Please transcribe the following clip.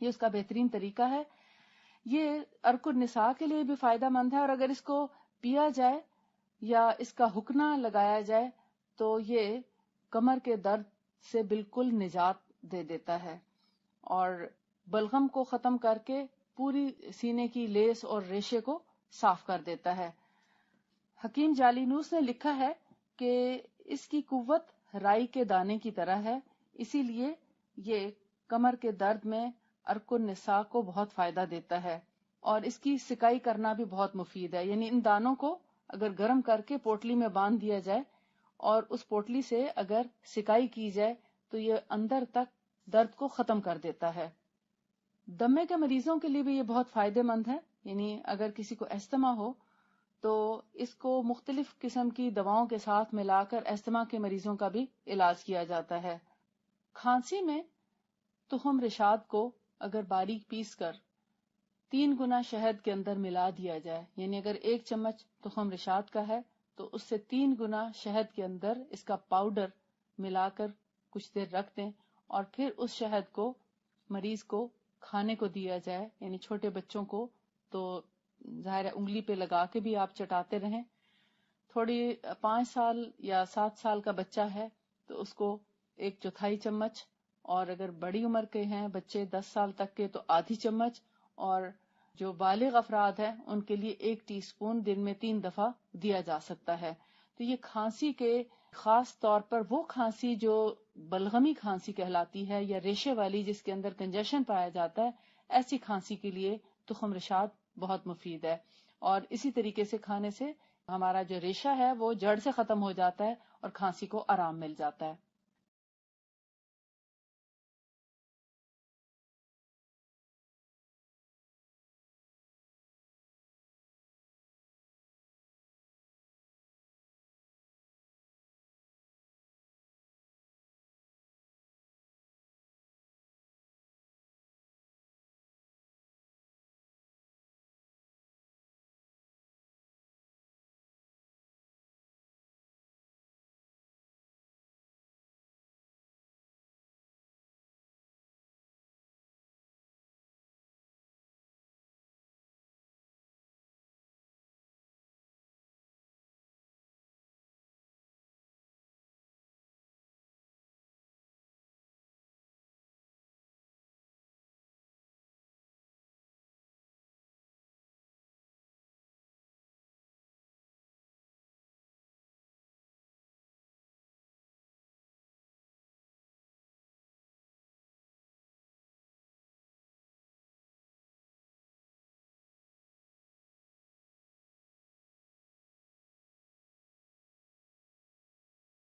یہ اس کا بہترین طریقہ ہے. یہ عرق النساء کے لیے بھی فائدہ مند ہے، اور اگر اس کو پیا جائے یا اس کا حقنہ لگایا جائے تو یہ کمر کے درد سے بالکل نجات دے دیتا ہے اور بلغم کو ختم کر کے پوری سینے کی لیس اور ریشے کو صاف کر دیتا ہے. حکیم جالینوس نے لکھا ہے کہ اس کی قوت رائی کے دانے کی طرح ہے، اسی لیے یہ کمر کے درد میں عرق النساء کو بہت فائدہ دیتا ہے، اور اس کی سکائی کرنا بھی بہت مفید ہے. یعنی ان دانوں کو اگر گرم کر کے پوٹلی میں باندھ دیا جائے اور اس پوٹلی سے اگر سکائی کی جائے تو یہ اندر تک درد کو ختم کر دیتا ہے. دمے کے مریضوں کے لیے بھی یہ بہت فائدہ مند ہے. یعنی اگر کسی کو استما ہو تو اس کو مختلف قسم کی دواؤں کے ساتھ ملا کر استما کے مریضوں کا بھی علاج کیا جاتا ہے. کھانسی میں تخم رشاد کو اگر باریک پیس کر 3 گنا شہد کے اندر ملا دیا جائے، یعنی اگر 1 چمچ تخم رشاد کا ہے تو اس سے 3 گنا شہد کے اندر اس کا پاؤڈر ملا کر کچھ دیر رکھ دیں، اور پھر اس شہد کو مریض کو کھانے کو دیا جائے. یعنی چھوٹے بچوں کو تو ظاہر ہے انگلی پہ لگا کے بھی آپ چٹاتے رہیں. تھوڑی 5 سال یا 7 سال کا بچہ ہے تو اس کو 1/4 چمچ، اور اگر بڑی عمر کے ہیں بچے 10 سال تک کے تو آدھی چمچ، اور جو بالغ افراد ہیں ان کے لیے 1 ٹی اسپون دن میں 3 دفعہ دیا جا سکتا ہے. تو یہ کھانسی کے خاص طور پر وہ کھانسی جو بلغمی کھانسی کہلاتی ہے یا ریشے والی جس کے اندر کنجیشن پایا جاتا ہے، ایسی کھانسی کے لیے تخم رشاد بہت مفید ہے. اور اسی طریقے سے کھانے سے ہمارا جو ریشہ ہے وہ جڑ سے ختم ہو جاتا ہے اور کھانسی کو آرام مل جاتا ہے.